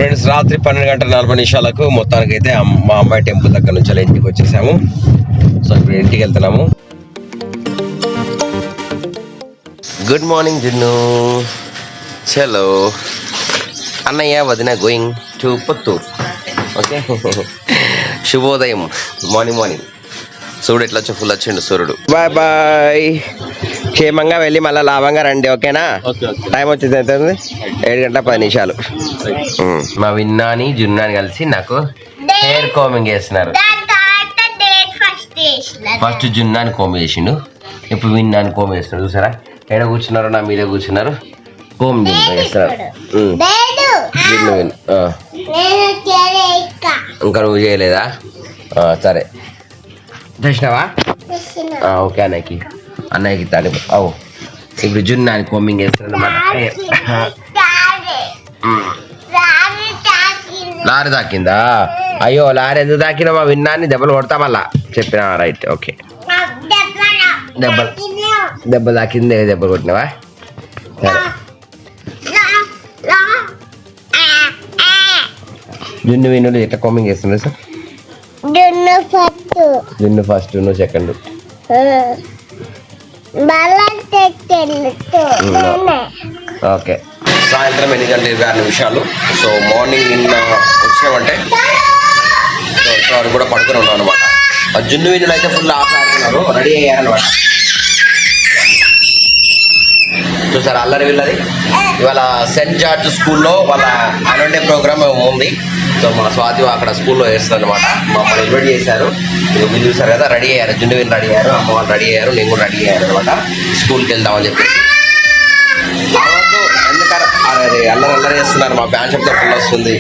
Friends రాత్రి 12:40 మొత్తానికైతే మా అమ్మాయి టెంపుల్ దగ్గర నుంచి అలా ఇంటికి వచ్చేసాము. సో ఇప్పుడు ఇంటికి వెళ్తున్నాము. గుడ్ మార్నింగ్ జున్ను. చలో అన్నయ్య వదిన గోయింగ్ టు పుత్తూర్. ఓకే శుభోదయం. మార్నింగ్ సూర్యుడు ఎట్లా వచ్చి ఫుల్ వచ్చిండు సూర్యుడు. Bye bye. క్షేమంగా వెళ్ళి మళ్ళీ లాభంగా రండి. ఓకేనా? టైం వచ్చింది ఎంత? 7:10. మా విన్నాని జున్నాని కలిసి నాకు హెయిర్ కోమింగ్ చేస్తున్నారు. ఫస్ట్ జున్నాని కోమ్ చేసిండు, ఇప్పుడు విన్నాని కోమ్ చేస్తున్నాడు. చూసారా ఎడ కూర్చున్నారు? నా మీద కూర్చున్నారు. కోమ్ చేస్తున్నారు. ఇంకా నువ్వు చేయలేదా? సరే చేసినావా? ఓకే అన్నయ్యకి తాలి. అవు ఇప్పుడు జున్నాని కోమింగ్ చేస్తున్నాడు అన్నమాట. లారీ తాకిందా? అయ్యో లారీ ఎందుకు తాకినా? మా విన్నాన్ని దెబ్బలు కొడతా మళ్ళా చెప్పినా. Right okay. దెబ్బ తాకింది, దెబ్బలు కొట్టినావా? సరే జున్ను విన్నులు ఎట్లా కోమింగ్ చేస్తున్నారు సార్? జున్ను ఫస్ట్, నువ్వు సెకండ్. ఓకే. సాయంత్రం 8:20. సో మార్నింగ్ నిన్న వచ్చినామంటే సో కూడా పడుకుని ఉన్నాం అనమాట. జున్ను వీధులు అయితే ఫుల్ ఆడుతున్నారు, రెడీ అయ్యారనమాట. చూసారు అల్లరి వీళ్ళది. ఇవాళ సెయింట్ జార్జ్ స్కూల్లో వాళ్ళ యాన్యువల్ డే ప్రోగ్రామ్ ఉంది. సో మా స్వాతి అక్కడ స్కూల్లో వేస్తుంది అనమాట. మమ్మల్ని ఇన్వైట్ చేశారు. మీరు చూసారు కదా, రెడీ అయ్యారు. జున్ను వీళ్ళు రెడీ అయ్యారు, అమ్మ వాళ్ళు రెడీ అయ్యారు, నేను కూడా రెడీ అయ్యారు అనమాట. స్కూల్కి వెళ్దామని చెప్పేసి. ఎందుకంటే అల్లరి చేస్తున్నారు. మా బ్యాన్ షాప్ ఫుల్ వస్తుంది.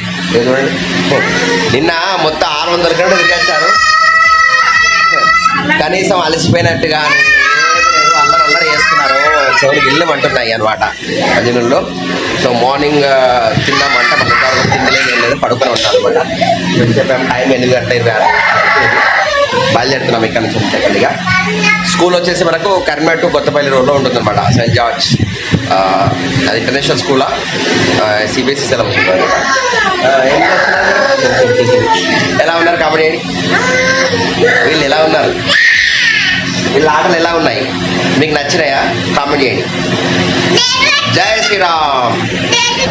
నిన్న మొత్తం 600 కిలోమీటర్లు తిరిగేస్తారు. కనీసం అలసిపోయినట్టుగా అల్లరి చేస్తున్నారు. చెవులు ఇల్లు అంటున్నాయి అనమాట అజనుల్లో. సో మార్నింగ్ తిన్నామంటే మళ్ళీ తినలేదు, ఏం లేదు, పడుకొని ఉంటాను అనమాట. చెప్పాము టైం 8:20. బయలుదేరుతున్నాం ఇక్కడ నుంచి సెకండ్గా. స్కూల్ వచ్చేసి మనకు కరీంనగర్ టు కొత్తపల్లి రోడ్లో ఉంటుంది అనమాట. సెయింట్ జార్జ్ అది ఇంటర్నేషనల్ స్కూలా, సిబిఎస్ఈ సిలబస్ ఉంటుంది. ఎలా ఉన్నారు కాబట్టి వీళ్ళు ఎలా ఉన్నారు? వీళ్ళ ఆటలు ఎలా ఉన్నాయి? మీకు నచ్చినాయా? కామెంట్ చేయండి. జై శ్రీరామ్.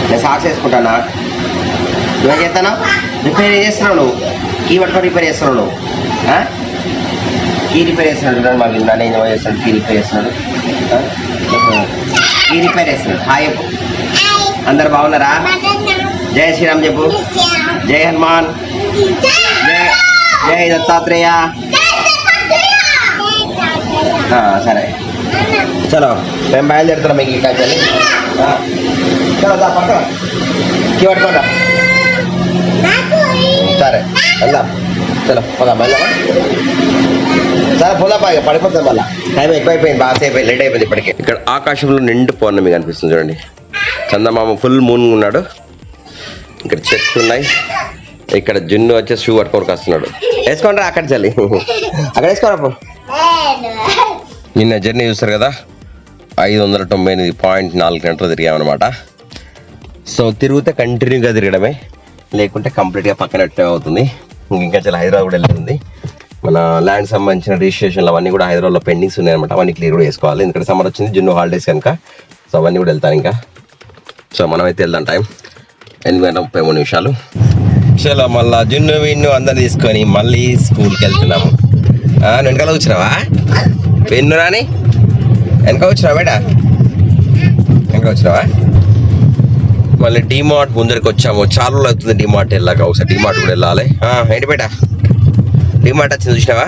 నేను సాక్స్ వేసుకుంటానా? నువ్వేం చేస్తానా? రిపేర్ చేస్తున్నావు నువ్వు. కీ పట్టుకొని రిపేర్ చేస్తున్నావు నువ్వు. కీ రిపేర్ చేస్తున్నాడు. మాకు నేను ఏమో చేస్తున్నాడు. కీ రిపేర్ చేస్తున్నాడు. కీ రిపేర్ చేస్తున్నాడు. హాయ్ చెప్పు. అందరు బాగున్నారా? జై శ్రీరామ్ చెప్పు. జై హనుమాన్. జై దత్తాత్రేయ. సరే చలో మేము బయలుదేరుతున్నాం. మీకు ఇంకా చలో పక్కన కీ పట్టుకోండి. సరే వెళ్దాం. చలో పోదాం. వెళ్దామా? సరే పోదాం. ఇక పడిపోతాం. మళ్ళీ టైం ఎక్కువైపోయింది, బాగా సేపు లేట్ అయిపోయింది ఇప్పటికే. ఇక్కడ ఆకాశంలో నిండు పౌర్ణమి కనిపిస్తుంది చూడండి. చందమామ ఫుల్ మూన్ ఉన్నాడు. ఇక్కడ చెట్లు ఉన్నాయి. ఇక్కడ జున్ను వచ్చి షూ పట్టుకోరికి వస్తున్నాడు. వేసుకోండి అక్కడ చల్లి అక్కడ వేసుకోరా. నిన్న జర్నీ చూస్తారు కదా, 598.4 కిలోమీటర్లు తిరిగామన్నమాట. సో తిరిగితే కంటిన్యూగా తిరగడమే, లేకుంటే కంప్లీట్గా పక్కనట్టే అవుతుంది. ఇంకా చాలా హైదరాబాద్ కూడా వెళ్ళింది. మన ల్యాండ్ సంబంధించిన రిజిస్ట్రేషన్లు అవన్నీ కూడా హైదరాబాద్లో పెండింగ్స్ ఉన్నాయన్నమాట. అవన్నీ క్లియర్ కూడా చేసుకోవాలి. ఎందుకంటే సమ్మర్ వచ్చింది, జున్ను హాలిడేస్ కనుక. సో అవన్నీ కూడా వెళ్తాను ఇంకా. సో మనమైతే వెళ్దాం. టైం 8:33. చలో మళ్ళీ జున్ను విన్ను అందరు తీసుకొని మళ్ళీ స్కూల్కి వెళ్తున్నాము. వెనకాల కూర్చున్నావా? విన్ను రాని వెనక వచ్చినావా? బేటా వెనక వచ్చినావా? మళ్ళీ డిమార్ట్ ముందరికి వచ్చాము. చాలా రోజులు అవుతుంది డిమార్ట్ వెళ్ళాక. ఒకసారి డిమార్ట్ కూడా వెళ్ళాలి. ఏంటి బేటా డిమార్ట్ వచ్చింది చూసినావా?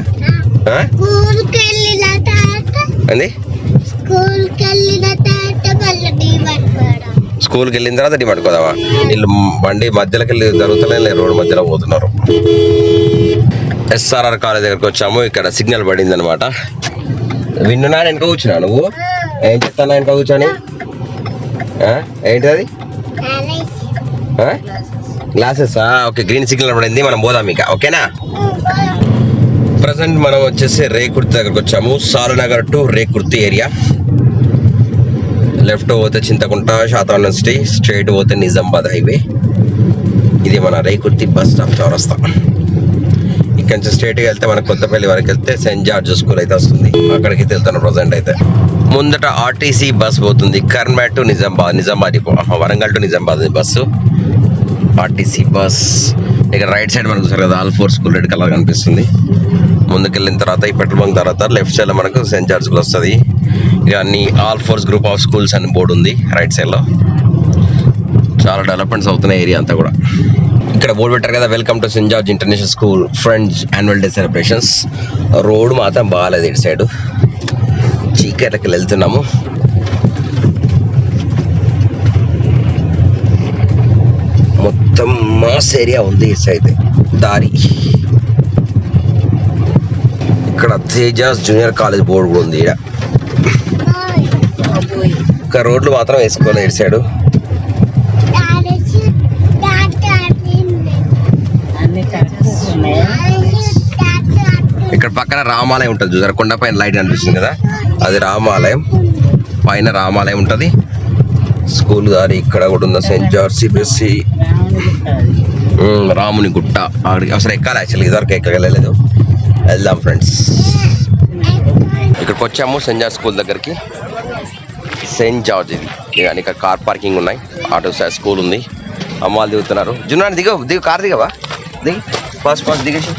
ఏంది? స్కూల్కి వెళ్ళిన తర్వాత డిమార్ట్ పోదావా? వీళ్ళు బండి మధ్యలోకి వెళ్ళి జరుగుతలే, రోడ్డు మధ్యలో పోతున్నారు. ఎస్ఆర్ఆర్ కాలేజ్ దగ్గరికి వచ్చాము. ఇక్కడ సిగ్నల్ పడింది అనమాట. విన్నునా వెనక కూర్చున్నా? నువ్వు ఏం చెప్తానా వెనక కూర్చొని? ఏంటి అది? గ్లాసెస్. ఓకే, గ్రీన్ సిగ్నల్ పడింది, మనం పోదాం ఇక. ఓకేనా? ప్రజెంట్ మనం వచ్చేసి రేకుర్తి దగ్గరకు వచ్చాము. సాలునగర్ టు రేకుర్తి ఏరియా. లెఫ్ట్ పోతే చింతకుంట శాతవనం సిటీ, స్ట్రైట్ పోతే నిజామాబాద్ హైవే. ఇది మన రేకుర్తి బస్ స్టాప్ చౌరస్తా. ఇక్కడ నుంచి స్ట్రేట్గా వెళ్తే మన కొత్తపల్లి వరకు వెళ్తే సెయింట్ జార్జ్ స్కూల్ అయితే వస్తుంది. అక్కడికి వెళ్తాను ప్రజెంట్ అయితే. ముందట ఆర్టీసీ బస్ పోతుంది Karmad to Nizamabad Warangal to Nizamabad bus RTC bus. ఇక్కడ రైట్ సైడ్ మనకు చూసారు కదా ఆల్4 స్కూల్ రెడ్ కలర్ కనిపిస్తుంది. ముందుకెళ్ళిన తర్వాత ఈ పెట్రోల్ బంక్ తర్వాత లెఫ్ట్ సైడ్ లో మనకు సెయింట్ జార్జ్ స్కూల్ వస్తుంది. ఇక అన్ని ఆల్4 గ్రూప్ ఆఫ్ స్కూల్స్ అని బోర్డు ఉంది రైట్ సైడ్ లో. చాలా డెవలప్మెంట్స్ అవుతున్నాయి ఏరియా అంతా కూడా. ఇక్కడ బోర్డు పెట్టారు కదా welcome to Saint George international school friends annual day celebrations. Road మాత్రం బాగాలేదు ఇటు సైడ్. చీకట్లకి వెళ్తున్నాము. మొత్తం మాస్ ఏరియా ఉంది ఇటు సైడ్ దారి. ఇక్కడ తేజాస్ జూనియర్ కాలేజ్ బోర్డు కూడా ఉంది. ఇక్కడ రోడ్లు మాత్రం వేసుకోలేదు ఇటు సైడ్. ఇక్కడ పక్కన రామాలయం ఉంటుంది చూసారు, కొండ పైన లైట్ కనిపిస్తుంది కదా అది రామాలయం. పైన రామాలయం ఉంటుంది. స్కూల్ దారి ఇక్కడ కూడా ఉంది సెయింట్ జార్జ్ సిబిఎస్సి రాముని గుట్ట. అక్కడికి అసలు ఎక్కాలి యాక్చువల్లీ, ఇదివరకు ఎక్కగలేదు. వెళ్దాం ఫ్రెండ్స్. ఇక్కడికి వచ్చాము సెయింట్ జార్జ్ స్కూల్ దగ్గరికి. సెయింట్ జార్జ్ ఇది కానీ ఇక్కడ కార్ పార్కింగ్ ఉన్నాయి. ఆటో స్కూల్ ఉంది. అమ్మాలు దిగుతున్నారు. జున్నాను దిగు కార్ దిగవా దిగి ఫాస్ట్ దిగేసి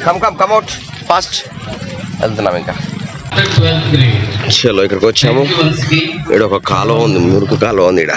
కమ్ అవుట్ ఫాస్ట్. వెళ్తున్నాం ఇంకా. చలో ఇక్కడికి వచ్చాము. ఇక్కడ ఒక కాలువ ఉంది, మురుకు కాలువ ఉంది ఇక్కడ.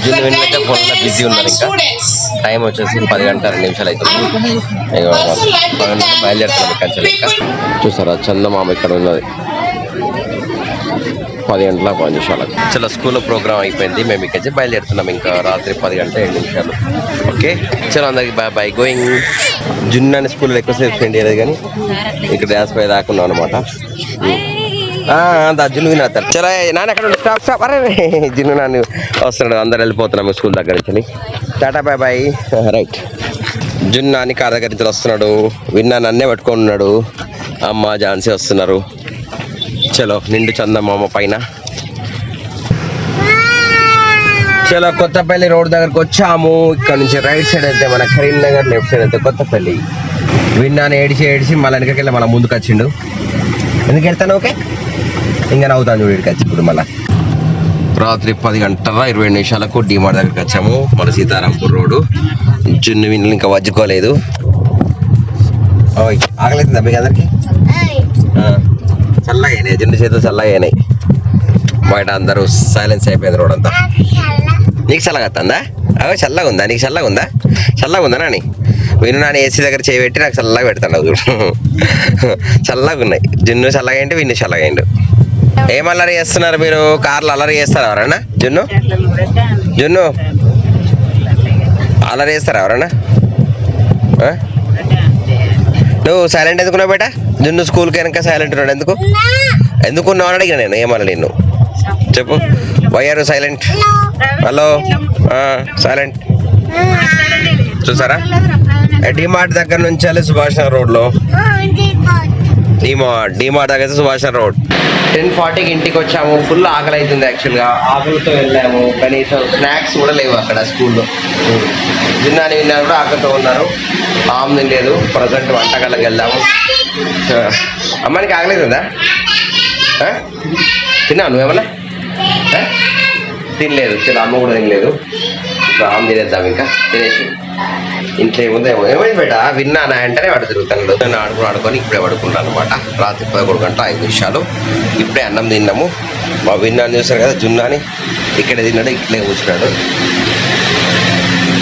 జున్ను వినైతే ఫోన్లో బిజీ ఉన్నారు. ఇంకా టైం వచ్చేసి 10 గంటల 2 నిమిషాలు అవుతుంది. బయలుదేరుతున్నాం ఇక్కడ నుంచి. ఇంకా చూసారా చందమామ ఇక్కడ ఉన్నది 10 గంటల 10 నిమిషాలకు. చాలా స్కూల్లో ప్రోగ్రామ్ అయిపోయింది. మేము ఇక్కడ బయలుదేరుతున్నాం. ఇంకా రాత్రి 10 గంటల 7 నిమిషాలు. ఓకే చలో అందరికి బాయ్ బాయ్. గోయింగ్. జున్ను అని స్కూల్లో ఎక్కువసేపు స్పెండ్ చేయలేదు కానీ ఇక్కడ డ్యాన్స్ పై దాకున్నాం అనమాట. జున్ను వినవుతారు. చలో నాన్న ఎక్కడ స్టాప్ స్టాప్. అరే జున్ను నాన్న వస్తున్నాడు. అందరు వెళ్ళిపోతున్నాము స్కూల్ దగ్గర నుంచి. Tata bye bye. Right. Junnu Nani car దగ్గర నుంచి వస్తున్నాడు. విన్నా నన్నే పట్టుకొని ఉన్నాడు. అమ్మ ఝాన్సీ వస్తున్నారు. చలో నిండు చందమామ పైన. చలో కొత్తపల్లి రోడ్ దగ్గరకు వచ్చాము. ఇక్కడ నుంచి రైట్ సైడ్ అయితే మన కరీంనగర్, లెఫ్ట్ సైడ్ అయితే కొత్తపల్లి. విన్నాను ఏడిచి మళ్ళీ వెనకకెళ్ళి మళ్ళీ ముందుకు వచ్చిండు. ఎందుకు వెళ్తాను? ఓకే ఇంకా నవ్వుతాను చూడు. ఇక్కడికి వచ్చి ఇప్పుడు మళ్ళీ రాత్రి 10 గంటల 20 నిమిషాలకు డిమార్ట్ దగ్గరికి వచ్చాము. మన సీతారాంపూర్ రోడ్డు. జున్ను విన్నులు ఇంకా వజ్జుకోలేదు. ఆగలేదు మీకు అందరికి. చల్లగా అయినాయి జున్ను చేతులు, చల్లగా అయినాయి. బయట అందరూ సైలెన్స్ అయిపోయింది రోడ్ అంతా. నీకు చల్లగా వస్తుందా? అవి చల్లగా ఉందా? నీకు చల్లగా ఉందా? చల్లగా ఉందా నాని? విను నాని ఏసీ దగ్గర చేయబెట్టి నాకు చల్లగా పెడతాను చూడు. చల్లగా ఉన్నాయి. జున్ను చల్లగా అయిండు, విన్ను చల్లగా అయిండు. ఏం అల్లరి చేస్తున్నారు మీరు? కార్లు అల్లరి చేస్తారా ఎవరన్నా? జున్ను జున్ను అల్లరి చేస్తారా ఎవరన్నా? నువ్వు సైలెంట్ ఎందుకున్నావు బేటా? జున్ను స్కూల్కి వెనక సైలెంట్ ఉన్నాడు. ఎందుకు ఉన్నావు అని అడిగిన నేను. ఏమన్నా నిన్ను చెప్పు. Why are silent? Hello silent. చూసారా డిమార్ట్ దగ్గర నుంచి వెళ్ళి సుభాష్ నగర్ రోడ్లో. డిమార్ట్ దగ్గర సుభాష్ నగర్ రోడ్. 10:40కి ఇంటికి వచ్చాము. ఫుల్ ఆకలి అవుతుంది. యాక్చువల్గా ఆకలితో వెళ్ళాము. కనీసం స్నాక్స్ కూడా లేవు అక్కడ స్కూల్లో. విన్నాను కూడా ఆకలితో ఉన్నారు. ఆమె లేదు. ప్రజెంట్ వంటకాలకు వెళ్దాము. అమ్మానికి ఆకలేదా? తిన్నావు నువ్వేమన్నా? తినలేదు. చాలా అమ్మ కూడా తినలేదు. ఆమె తినేద్దాం. ఇంకా తినేసి ఇంట్లో ఏమైంది బేట? విన్నానా అంటేనే వాడు తిరుగుతాను. నేను ఆడుకొని ఇప్పుడే పడుకుంటాను అనమాట. రాత్రి 11 గంటల 5 నిమిషాలు. ఇప్పుడే అన్నం తిన్నాము. మా విన్నాను చూసారు కదా, జున్నాని ఇక్కడే తిన్నాడు, ఇక్కడే కూర్చున్నాడు.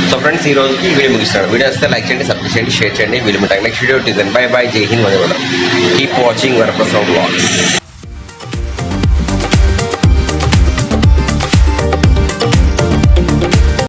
సో ఫ్రెండ్స్ ఈ రోజుకి వీడియో ముగిస్తున్నాడు. వీడియో వస్తే లైక్ చేయండి, సబ్స్క్రైబ్ చేయండి, షేర్ చేయండి. వీడియో నెక్స్ట్ వీడియో ఉంటుంది. Bye bye. Jai Hind. Keep watching Varaprasad vlogs.